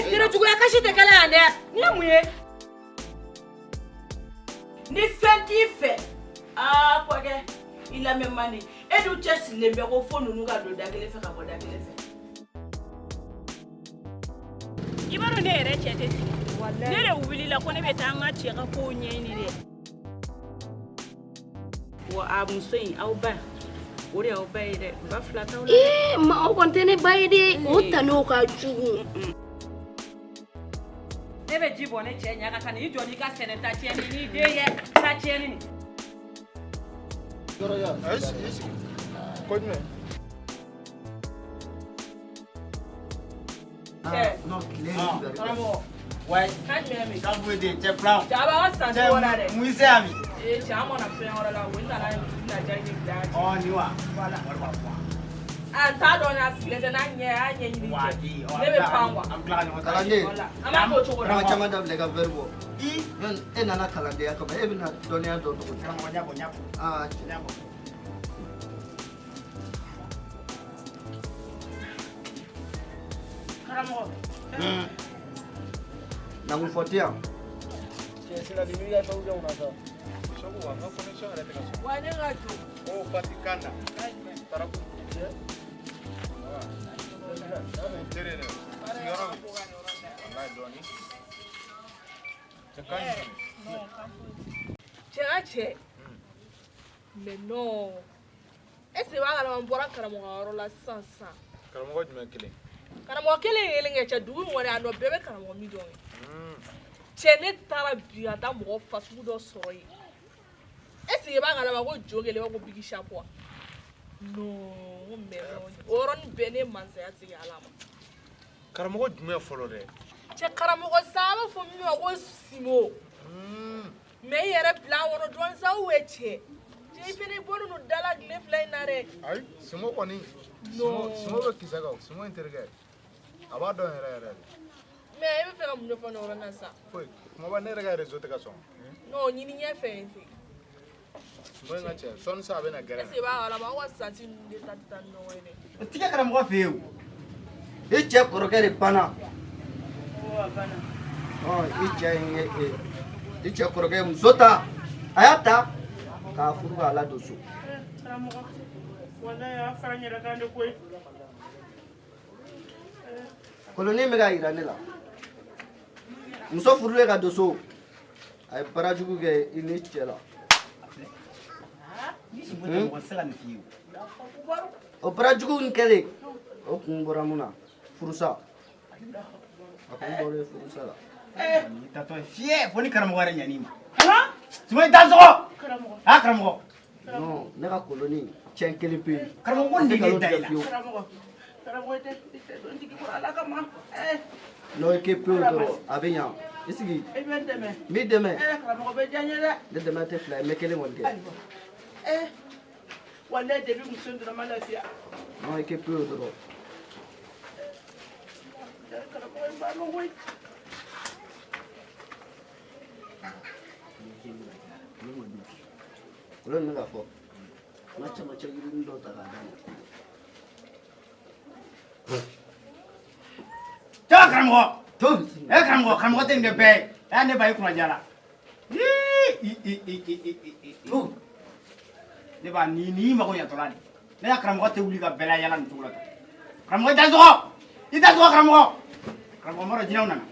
tira jugu ya kashi te kala ande. Ni amuye. Ni fenti fe. Ah, kwage. Il a même mané. Et nous test les bureaux font nous ga do dagele fe ka bo dagele fe. Ibaro ne re chete si. Wallahi. Ne re wili la ko ne betanga chega ko nyeni de. Wa abu sein au ba. Ori au ba ide ba flata wala. Ma o kontene ba ide o tano ka jugu. Ebe jibo ne chenya ka kan ijo ni ka seneta cheni ni de ye sa cheni ni. Doraya, es. Koyme. Non, Karamo. ouais. Kanjemi. Quand vous dites, c'est plan. Jaba wa santi wala de. Muise ami. Chama na fe wala la wenda na jaji da. Oh, ni wa. Voilà. Voilà. Anta do na sile na anye ni. Wadi. Nebe pangwa. Am glad you Kalande. Voilà. Ama ko choko. Rama chama da blega verbo. Men enana kalande ya kama ebina donia do do. Nyabo. Ah, Nyabo. Karamo. nakufuatia. Sina bibilia sauja unasa. Shoku wa connection ala teka. Wane ngatu. Oh, patikana. Taraku. Terene. Sigara. Wallahi doni. Chakani. Cheache. Mais non. Ese wa ngala mbora karamo ngaro la sansa. Karamo juma kile. Karamo kele yelenge cha duwi mo na no bebe karamo mi don. Chene tara biya da mo fasu do soroyi. Ese ba ngala ba go jogele ba go bigisha po. No, mais oron bene manze ati alama. Karamo juma folo de. Che karamo go saba fo mi go simo. Me yere plan wono don sa weche. Je fini bonu no dala glef line nare. Ai, simo koni. No. Simo be kisaga, simo interga. Aba don era. Me ebe fe ka munyo fo no ora nasa. Foi, mo ba ne rega rezo te ka son. No, nyini nye fe fe. Mo nga che, son sa be na gere. Ese ba ala ba wa santi de tata no ene. Tika kara mo feu. Iche korokere pana. O abana. Oh, iche korokere mzota. Ayata. Ka furuga ala dosu. Karamo. Wala ya fanya la kando kwe. Koloni mega iranela. Muso furule ka doso. Ay parajugu ke ini chela. O parajugu nkele. O kumbora muna. Furusa. Akumbore furusa la. Tato fie, foni kara mo wara nyani. Ha? Simo tazo. Karamo. Ah, kara mo. No, nega koloni chenkele pe. Kara mo wonde ni daila. Karamo. Karamo ite ndiki ko ala kama. No ke pe do abenya. Isigi. Ebendeme. Mi deme. Karamo be janyele. De deme te fly mekele wonde. Wala debi musundu na malafia. No ke pe do. Karamo ba no wait. Koloni mega fo. Macha yiri ndo tagada. Ta kara mo. To. Kara mo tenge be. Ane ba ikuna jala. To. Ne ba ni ma ko ya tolani. Ne ya kara mo te wuli ka bela yala ntula. Kara mo tazo. Ita zo kara mo. Kara mo mara jina unana.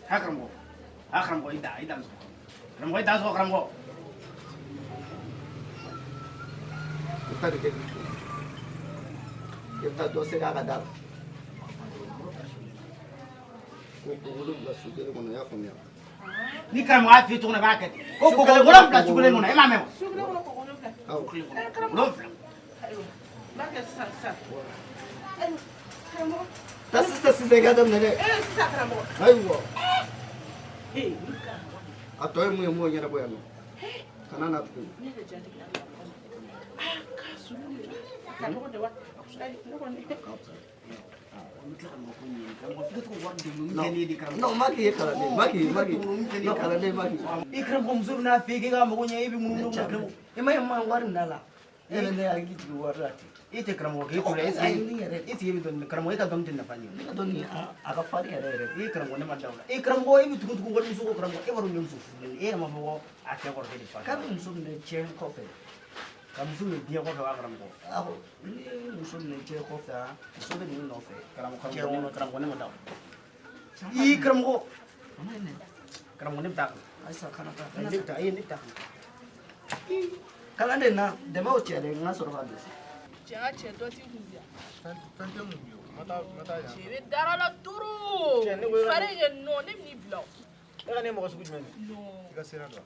Kara mo ida zo. Kara mo ida zo kara mo. Kita de ke. Kita do se ga dal. Ko bulu la sugere kono ya komia. Ni kara mo afi to na ba kete. Ko golam pla chukule ngona ema memo. Sugule ko ko no ka. Au. Golam pla. Ba ke sa. Karamo. Tas se ga dam ne. Sa karamo. Aiwa. Nika. Atoy mu nyara boyano. Kanana tu. Ni de jadi. Kasu. Karamo de wa. No, maki kala de. Maki. No kala de maki. Ikram ko mzuru na fege ga mo nya ibi mu no. Ima warin dala. Ele ne agi tu warati. ite karamɔgɔ k'e kule e sigi bɛ dɔn karamɔgɔ e ka dɔn tɛ nafa ɲɛ ne ka dɔn nin a ka farin yɛrɛ yɛrɛ e karamɔgɔ ne ma da o la e karamɔgɔ e bɛ tugu walimuso ko karamɔgɔ e b'a dɔn ne muso furulen e yɛrɛ ma fɔ ko a cɛ kɔrɔkɛ de fa k'a bɛ muso minɛ cɛ kɔfɛ ka muso minɛ diɲɛ kɔfɛ wa karamɔgɔ awɔ ni muso minɛ cɛ kɔfɛ muso bɛ nin nɔfɛ karamɔgɔ ne ma da o la ii karamɔgɔ karamɔgɔ ne bɛ taa kan ayisa kana taa ne bɛ taa ne bɛ taa kan kalan de na dɛmɛ o cɛ dɛ n ka sɔrɔ ka don cɛ ka cɛ dɔ t'i kun biya Fɛn tɛ mun ye o. Ma taa yan. cɛ bɛ dara la turu Cɛ, ne ko- fari kɛ nɔ ne b'i bila o e ka ne ye mɔgɔ sugu jumɛn ye nɔ I ka sira dɔn.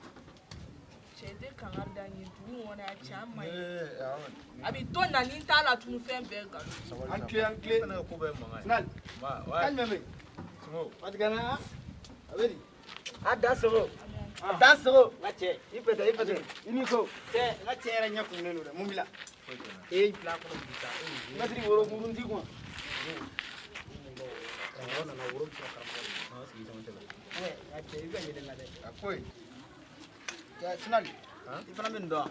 cɛ tɛ kangari da n ye dugu in kɔnɔ a cɛ an ma ɲi awɔ. a bɛ to na ni n t'a la tunu fɛn bɛɛ nkalon An tile. Fana ka ko bɛɛ mankan ye. Sinali Ma, kan jumɛn bɛ yen Sungo. waati kana a bɛ di a da sogo a da sogo n ka cɛ i fɛtɛ i ni ko cɛ n ka cɛ yɛrɛ ɲɛ kumunnen don dɛ mun b'i la e y'i bila a kɔnɔ bi sa mɛtiri woro murun t'i kun karamɔgɔ nana woro bɛ sɔrɔ karamɔgɔ An sigi caman cɛ la. nka cɛ i bɛ yɛlɛ la dɛ A ko ye. cɛ Sinali Han? i fana bɛ nin dɔn wa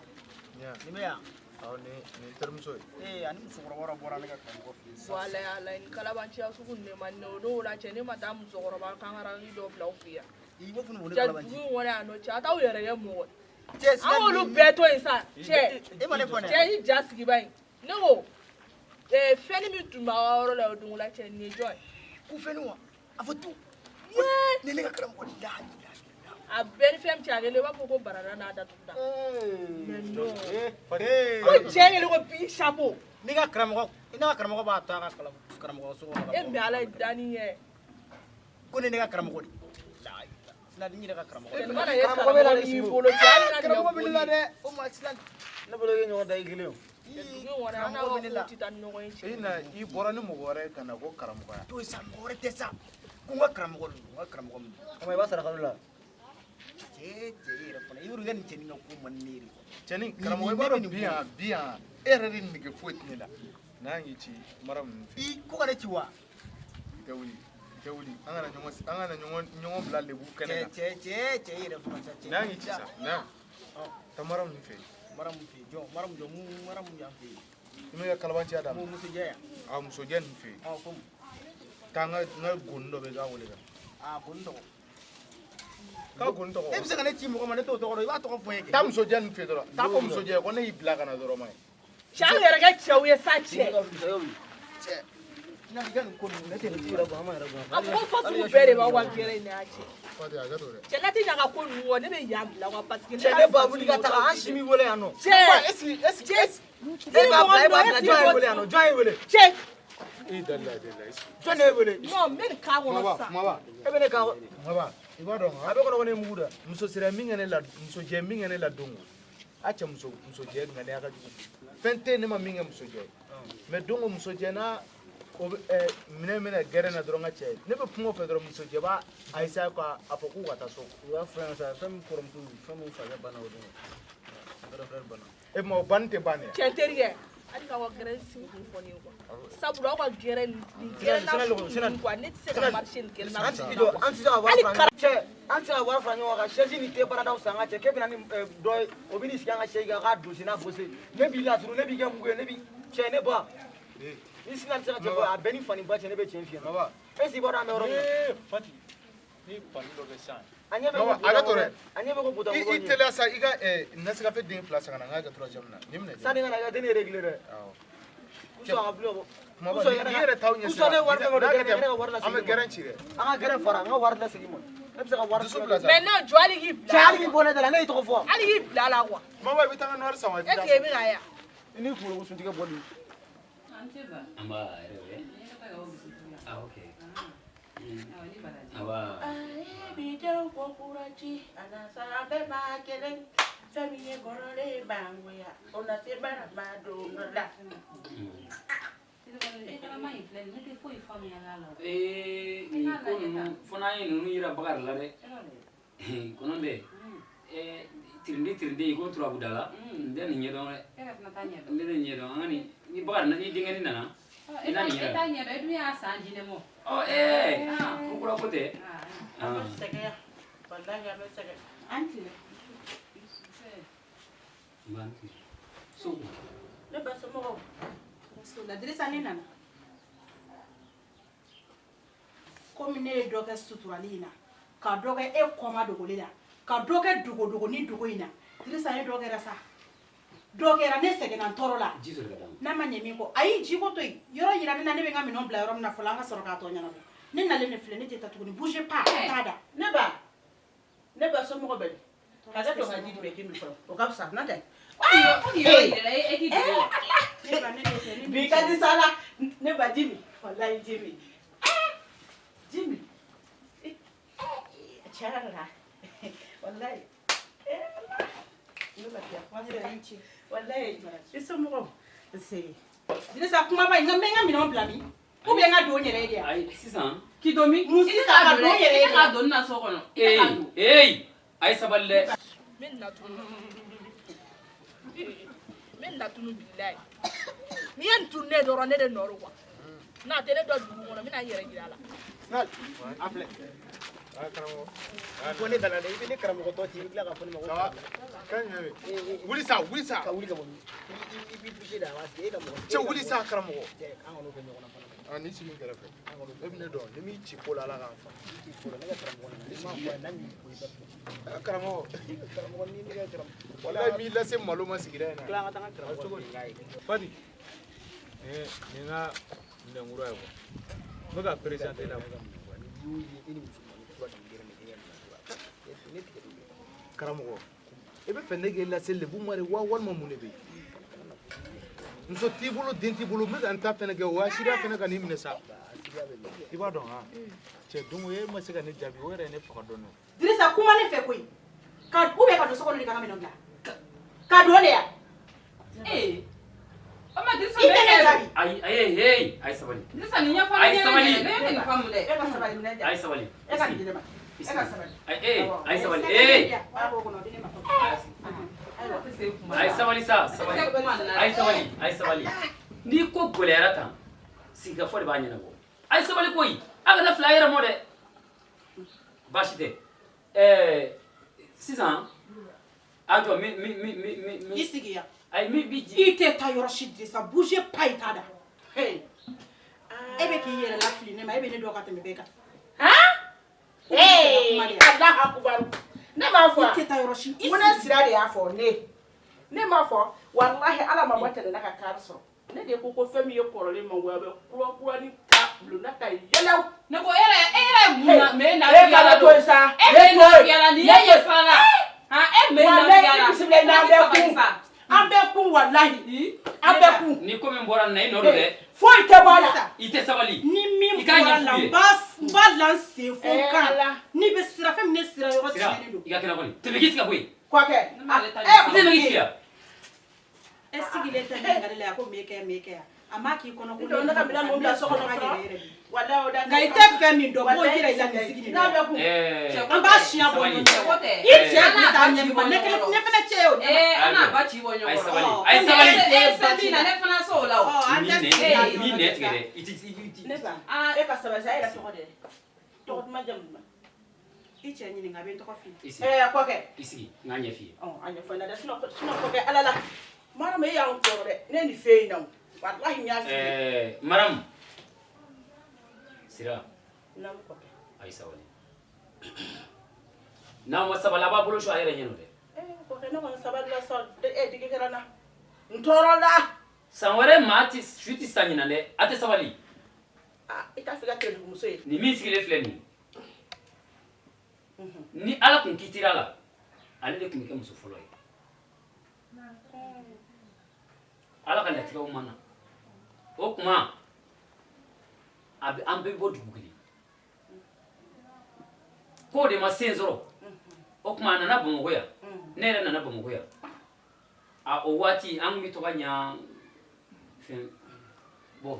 Ɲa. nin bɛ yan Awɔ nin terimuso ye. ani musokɔrɔba dɔ bɔra ne ka karamɔgɔ fɛ yen bɔn ala ala ni kalabanciya sugu ne ma ne o n'o la cɛ ne ma taa musokɔrɔba kankarani dɔ bila aw fɛ yan i b'a fɔ ne ko ne cɛ kalabanci dugu in kɔnɔ yan nɔ cɛ a t'aw yɛrɛ kɛ mɔgɔ cɛ an k'olu bɛɛ to yen sa cɛ e ma ne fɔ ne cɛ y'i ja sigi ba in ne ko fɛnni min tun b'a ka yɔrɔ la o don la cɛ nin ye jɔn ye ko fɛnni wa a fɔ tu Yee! ne ne ka karamɔgɔ de da a bɛɛ ni fɛn min cɛ a kelen i b'a fɔ ko barada n'a datuguda ko cɛ kelen ko bi sapo ne ka karamɔgɔ b'a to a ka karamɔgɔ so kɔnɔ e bɛ ala ye danni ye ko ne ka karamɔgɔ de Sinali n yɛrɛ ka karamɔgɔ nin mana ye karamɔgɔ y'i bolo cɛ hali n'a karamɔgɔ bɛ ne la ɲɛ dɛ o ma Sinali ne bolo e ɲɔgɔn da i kelen o dugu in kɔnɔ an n'a ka ko tɛ taa ni ɲɔgɔn ye cɛ I na i bɔra ni mɔgɔ wɛrɛ ye ka na ko karamɔgɔya. to sa mɔgɔ wɛrɛ tɛ sa ko n ka karamɔgɔ don n ka karamɔgɔ min don i b'a sara kalo la cɛ i yɛrɛ fana i y'olu kɛ nin cɛnin ka ko man di ne ye de Cɛnni karamɔgɔ i b'a dɔn bi yan e yɛrɛ de nege foyi tɛ ne la. N'an y'i ci mara min fɛ. i ko ka ne ci wa I tɛ wuli i tɛ wuli an kana ɲɔgɔn bila lebu kɛnɛ kan. cɛ i yɛrɛ fana sa cɛ N'an y'i ci sa na taa mara min fɛ. mara mun fɛ yen jɔn mara mun y'an fɛ yen I ma i ka kalabanciya daminɛ. musojɛ yan A musojɛ nin fɛ yen. ko Taa n ka goni dɔ bɛ yen k'a wele ka na. ko n tɔgɔ K'a goni tɔgɔ. e bɛ se ka ne ci mɔgɔ ma ne t'o tɔgɔ dɔn i b'a tɔgɔ fɔ n ye kɛ Taa musojɛ nin fɛ dɔrɔn taa fɔ musojɛ ko ne y'i bila ka na dɔrɔn ma ye. cɛ an yɛrɛ kɛ cɛw ye sa cɛ n'a ka nin ko ninnu ne tɛ nin ci yɛrɛ bɔ an ma yɛrɛ bɔ a ko fa sugu bɛɛ de b'aw ka gɛrɛ in de y'a cɛ Fati a ka to dɛ. cɛ ne tɛ ɲa ka ko ninnu kɔ ne bɛ yan bila wa parce que cɛ ne ba wuli ka taga an si mi wele yan nɔ cɛ e b'a bila jɔn ye wele yan nɔ jɔn ye wele cɛ I dalila jɔn de ye wele non n bɛ nin k'a kɔnɔ sa kumaba e bɛ ne kan kumaba i b'a dɔn a bɛ kɔnɔ ko ne mugu da muso sira min kɛ ne la musojɛ min kɛ ne la don o a cɛ musojɛ ŋaniya ka jugu fɛn tɛ ne ma min kɛ musojɛ ye mais don o musojɛ n'a o bɛ minɛ minɛ gɛrɛ na dɔrɔn ka cɛ ne bɛ kuma o fɛ dɔrɔn musojɛ b'a a essayer k'a fɔ k'u ka taa so u y'a fɔ yan sa fɛn min kɔrɔmuso fɛn min fakɛ banna o don frère banna e ma o banni tɛ ban dɛ cɛ terikɛ hali k'aw ka gɛrɛ sigi kun fɔ ne ye quoi sabula aw ka gɛrɛ nin gɛrɛ n'a sugu quoi ne tɛ se ka marcher nin kelen na an ti jɔ an ti se ka wari fara ɲɔgɔn cɛ an ti se ka wari fara ɲɔgɔn kan chaise ni te baradaw san ka cɛ k'e bɛna ni dɔ ye o bɛ n'i sigi an ka chaise kan k'a dosi n'a gosi ne b'i lasuru ne b'i kɛ mugu ye ne bi cɛ ne ba ni Sinali tɛ se ka cɛ fɔ a bɛɛ ni fani ba cɛ ne bɛ cɛn f'i ɲɛna e si b'a dɔn an bɛ yɔrɔ min na Fati ni fani dɔ bɛ san a ɲɛ bɛ Mama, a ka to dɛ. ko buta i mɔgɔ teliya sa i ka nasirafe den fila san ka na n k'a kɛ troisième na ni minɛ sani ka na i ka den ne réglé dɛ awɔ usɔn ka bilen o kumaba ni yɛrɛ t'aw ɲɛ usɔn ne wari fɛn fɛn n'a dɔ kɛ kɛ ne ka wari an bɛ lasegin gɛrɛn ci dɛ an ka gɛrɛn fara an ka wari lasegin ma ne bɛ se ka wari dusu bila sa mais non jɔ hali k'i cɛ bila hali k'i bɔ ne da la ne y'i tɔgɔ fɔ hali k'i bila la quoi mama i bɛ taa n ka nɔri san wa i est ce que i bɛ ka yan i ni kunkolo ko suntigɛ bɔ nin Amba erewe. Ah okay. Aba. Bideu kokurachi anasa be ma kelen famiye gorore bangwe ona se bara ma do la Ni ko nunu fana ye nunu yira bakar la dɛ. Kono de. Tirindi ko turabu dala. Nde ni ɲɛdɔn dɛ. Nde ni ɲɛdɔn an ni ni bakar na ni denkɛni nana. Ina ni yɛrɛ. Ko kura ko tɛ. sege wallahi ya sege Anti. Banti. So. ne ba so mo la Dirisa ne nana komi ne ye dɔ kɛ suturali in na ka dɔ kɛ e kɔma dogoli la ka dɔ kɛ dogo ni dogo in na Dirisa ye dɔ kɛra sa dɔ kɛra ne sɛgɛnna n tɔɔrɔ la n'a ma ɲɛ min kɔ ayi ji ko to yen yɔrɔ yira ne na ne bɛ n ka minɛnw bila yɔrɔ min na fɔlɔ an ka sɔrɔ k'a tɔ ɲɛnabɔ ne nalen ne filɛ ne tɛ taa tuguni bouge pas t'a da ne ba somɔgɔ bɛ di ka kɛ to ka ji di bɛ k'i min fɔlɔ o ka fisa n'o tɛ bi ka di sa la ne ba Jimi walayi Jimi Jimi tiɲɛ yɛrɛ la walayi ne ba diya walayi i somɔgɔw Dirisa kumaba in n bɛ n ka minɛnw bila min ou bien n ka don n yɛrɛ ye de wa Ayi sisan k'i don min mun sisan ka don n yɛrɛ ye de ka don na so kɔnɔ ee ayi sabali dɛ min natunu bilayi ni ye nin tunu ne dɔrɔn ne de nɔrɔ kuwa n'a tɛ ne dɔ dugu kɔnɔ n bɛna n yɛrɛ jira a la a filɛ ko ne dala dɛ i bɛ ne karamɔgɔtɔ ci i bɛ tila ka fɔ ne ma ko wuli sa ka wuli ka bɔ i b'i bouger da wa e ka mɔgɔ cɛ wuli sa karamɔgɔ an k'o kɛ ɲɔgɔn na fana ni sigi kɛrɛfɛ e bɛ ne dɔn ni m'i ci ko la ala k'an fa ne ka karamɔgɔ nana ne m'a fɔ a ye n'a m'i ko i bɛ karamɔgɔ ni ne ka karamɔgɔ wala m'i lase malo ma sigida in na tila an ka taa n ka karamɔgɔ de k'a ye Fadi nin ka minɛnkura ye n bɛ ka présenté la karamɔgɔ i bɛ fɛ ne k'e lase lebu ma de wa walima mun de bɛ yen muso t'i bolo den t'i bolo n bɛ ka n ta fɛnɛ kɛ o y'a siriya fɛnɛ ka n'i minɛ sa i b'a dɔn ha cɛ don o e ma se ka ne jaabi o yɛrɛ ye ne faga dɔɔnin Dirisa kuma ne fɛ koyi ka ou bien ka don so kɔnɔ de ka n ka minɛnw bila ka don de ya o ma Dirisa i tɛ ne jaabi ayi sabali Dirisa nin ɲɛfɔli ayi ɲɛna sabali ne tɛ nin faamu dɛ e ka sabali minɛ diya ayi sabali e ka nin di ne ma e ka sabali ayi sabali ayi sabali sa ayi sabali n'i ko gɛlɛyara tan sigikafɔ de b'a ɲɛnabɔ ayi sabali koyi a kana fila yɛrɛ mɔ dɛ baasi tɛ sisan a jɔ min i sigi yan ayi min bi ji i tɛ taa yɔrɔ si Dirisa bouge pas i t'a da e bɛ k'i yɛrɛ lafili ne ma e bɛ ne dɔn ka tɛmɛ bɛɛ kan Allahu akubar ne m'a fɔ i tɛ taa yɔrɔ si ko ne sira de y'a fɔ ne m'a fɔ walahi ala ma tɛnɛ ne ka kari sɔrɔ ne de ko fɛn min ye kɔrɔlen ma wa bɛ kura ni ka bulonna ka yɛlɛw ne ko e yɛrɛ mun na mais na e ka to yen sa e bɛ na ni ye fara la e bɛ na bisimila an bɛ kun walahi an bɛ kun ni ko min bɔra na i nɔ don dɛ foyi tɛ bɔ a la i tɛ sabali ni min i k'a bɔra la ɲɛf'u ye n b'a la n sen fo n kan ni bɛ sira fɛn min ne sira yɔrɔ sira tiɲɛnen don i ka kɛnɛ kɔni tɛmɛ k'i sigi ka bɔ yen kɔkɛ tɛmɛ k'i sigi yan e sigilen tɛ ɲininkali la ko m'e kɛ yan a ma k'i kɔnɔ ko ne ka minɛn mun bila so kɔnɔ fɔlɔ walahi o da nka i tɛ fɛn min dɔn b'o jira i la nin sigi nin n'a na bɛ kun an b'a siɲɛ bɔ ɲɔgɔn cɛ i cɛ Dirisa ɲɛmɔgɔ ne fana cɛ y'o dɛ an n'a ba ci bɔ ɲɔgɔn kɔrɔ a ye sabali ne fana so la o an tɛ min nɛ tigɛ dɛ i ti ne ba e ka sabali sa e yɛrɛ tɔgɔ de tɔgɔ duman jamu duman i cɛ ɲininka a bɛ n tɔgɔ f'i ye kɔkɛ i sigi n k'a ɲɛ f'i ye a ɲɛfɔ n na dɛ sinɔn kɔkɛ ala la maramu e y'anw tɔɔrɔ dɛ ne nin fɛn in na walahi n y'a f'i ye maramu sira naamu kɔkɛ a ye sabali n'an ma sabali a b'a bolo su a yɛrɛ ɲɛna dɛ kɔkɛ ne kɔni sabali la sa digi kɛra n na n tɔɔrɔ la san wɛrɛ maa su tɛ san ɲinan dɛ a tɛ sabali i t'a fɛ ka kɛ dugumuso ye nin min sigilen filɛ nin ni ala kun kitira la ale de kun bɛ kɛ muso fɔlɔ ye ala ka latigɛw ma na o kuma an bɛɛ bɔ dugu kelen k'o de ma sen sɔrɔ o kuma a nana bamakɔ yan ne yɛrɛ nana bamakɔ yan o waati an tun bɛ to ka ɲa fɛn bɔn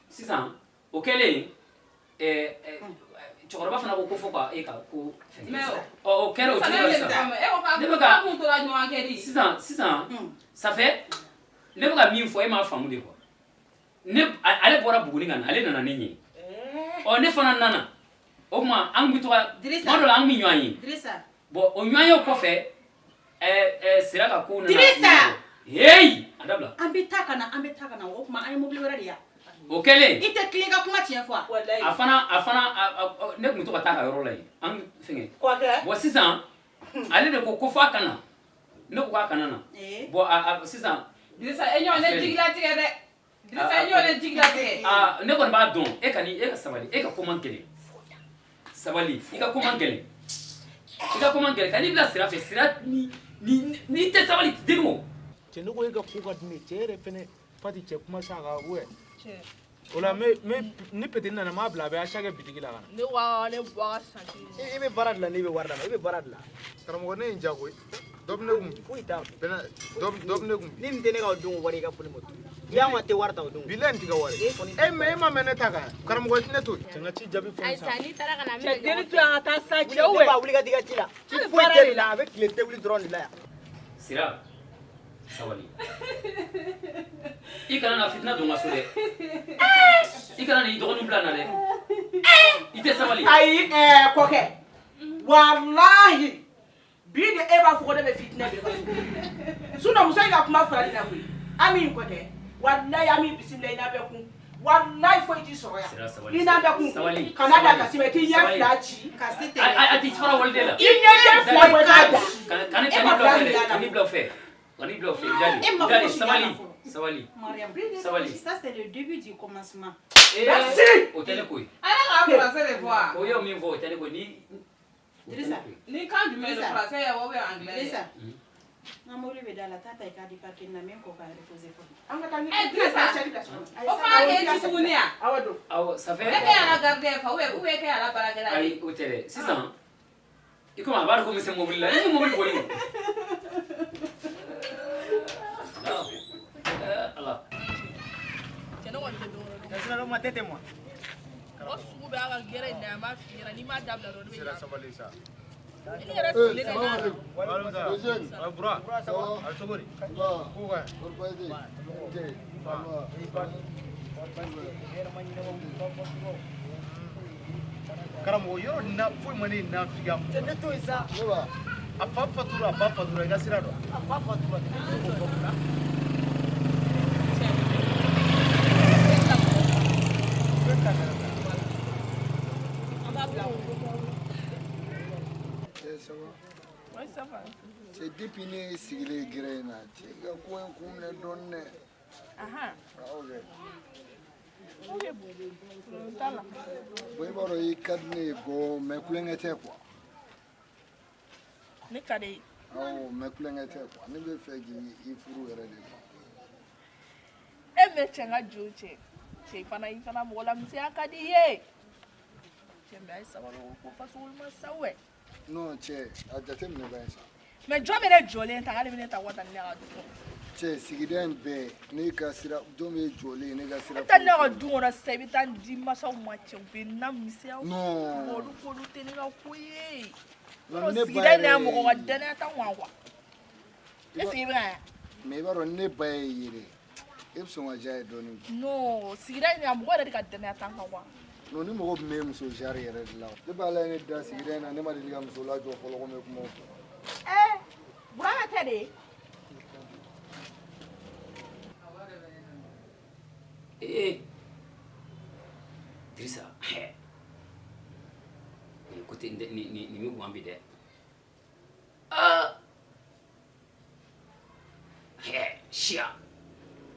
sisan o kɛlen cɛkɔrɔba fana ko fɔ ka e ka ko o kɛra o cogo la sisan ne bɛ ka sisan safɛ ne bɛ ka min fɔ e m'a faamu de quoi ale bɔra Buguni ka na ale nana ne ɲɛ ne fana nana o tuma an bɛ to ka tuma dɔ la an bɛ ɲɔgɔn ye bɔn o ɲɔgɔnye kɔfɛ sira ka ko nana Dirisa heyi adabla an bɛ taa ka na o kuma an ye mobili wɛrɛ de ya o kɛlen i tɛ tile ka kuma tiɲɛ fɔ a fana ne tun to ka taa ka yɔrɔ la yen an fɛngɛ kɔkɛ bon sisan ale de ko f'a kana ne ko k'a kana na bon sisan Dirisa e ɲɔgɔn ne jigilatigɛ dɛ Dirisa e ɲɔgɔn ne jigilatigɛ ne kɔni b'a dɔn e ka sabali e ka ko man gɛlɛn sabali i ka ko man gɛlɛn ka n'i bila sira fɛ sira n'i tɛ sabali deni o cɛ ne ko e ka ko ka di ne ye cɛ yɛrɛ fɛnɛ fa tɛ cɛ kuma sa ka o o la ni petini nana m'a bila a bɛ a sakɛ bitigi la ka na ne wa ne bɔ ka santi I bɛ baara dilan n'i bɛ wari d'a ma i bɛ baara dilan karamɔgɔ ne ye n jago ye dɔ bɛ ne kun bi foyi t'a dɔ bɛ ne kun bi ni nin tɛ ne ka o don wari i ka fɔ ne ma tun n'i y'an ka tɛ wari ta o don bilayi nin tɛ ka wari e ma mɛn ne ta kan karamɔgɔ ne to yen cɛ n ka ci jaabi fɔ n sa n'i taara ka na cɛ jeli to yan ka taa sa cɛ ne b'a wuli ka t'i ka ci la ci foyi tɛ nin la a bɛ tile tɛ wuli dɔrɔn de la yan sira sabali i kana na fitina don n ka so dɛ i kana n'i dɔgɔnin bila n na dɛ i tɛ sabali ayi kɔkɛ walahi bi de e b'a fɔ ko ne bɛ fitinɛ de sinon muso in ka kuma farali la koyi Ami kɔkɛ walahi Ami bisimila i n'a bɛ kun walahi foyi t'i sɔrɔ yan i n'a bɛ kun kana da kasi mɛ k'i ɲɛ fila ci a tɛ fara wali de la i ɲɛ fila bɔ k'a da ka ni bila o fɛ Jali, sabali. Mariam, ça c'est le début du commencement. Merci. O tɛ ne ko ye. ala ka français de fɔ o y'o min fɔ o tɛ ne ko ni ni kan jumɛn de français ye o bɛ anglais Dirisa n ka mobili bɛ da la taa ta i k'a di parking na min ko k'a reposer fɔlɔ an ka taa ni Dirisa o fana k'e ci tuguni yan awɔ ça fait e kɛ yan la gardien fa ou bien e kɛ yan la baarakɛla ye ayi o tɛ dɛ sisan i komi a b'a dɔn ko n bɛ se mobili la i bɛ mobili boli ala cɛ ne kɔni tɛ don o sinon le matin tɛ moi o sugu bɛ an ka gɛrɛ in na an b'a f'i ɲɛna n'i m'a dabila dɔrɔn ne bɛ sira ɲa sabali sa i yɛrɛ sigilen ka ɲa bura a sogori ko ka karamɔgɔ yɔrɔ na foyi ma ne na fiya ne to yen sa a fa fatura a ba fatura i ka sira dɔn a fa fatura ne bɛ se k'o fɔ munna C'est depuis ne sigilen gɛrɛ in na cɛ i ka ko in kun minɛ dɔɔnin dɛ bon i b'a dɔn i ka di ne ye bon mais kulonkɛ tɛ quoi ne ka di ye awɔ mais kulonkɛ tɛ quoi ne bɛ fɛ k'i furu yɛrɛ de quoi e mɛ cɛ n ka jo cɛ cɛ i fana mɔgɔ la misɛnya ka di i ye cɛ mɛ a ye sabali ko faso ma sa wɛ non cɛ a jateminɛ bɛ sa mɛ jɔn bɛ ne jɔlen ta k'ale bɛ ne ta wata ni ne ka du kɔnɔ cɛ sigida in bɛɛ ne ka sira jɔn bɛ jɔlen ne ka sira e taa ne ka du kɔnɔ sisan i bɛ taa di masaw ma cɛ u bɛ na misɛnya non olu k'olu tɛ ne ka ko ye ne sigida in na yan mɔgɔ ka danaya t'anw kan quoi est ce que i bɛ ka yan mais i b'a dɔn ne ba ye yɛrɛ e bɛ sɔn ka diya ye dɔɔnin non sigida in na yan mɔgɔ yɛrɛ de ka danaya t'an kan quoi non ni mɔgɔ bɛ muso jari yɛrɛ de la ne b'a la ne da sigida in na ne ma deli ka muso lajɔ fɔlɔ ko n bɛ kuma o fɛ burama tɛ de Dirisa côté ni mi gun bi dɛ sia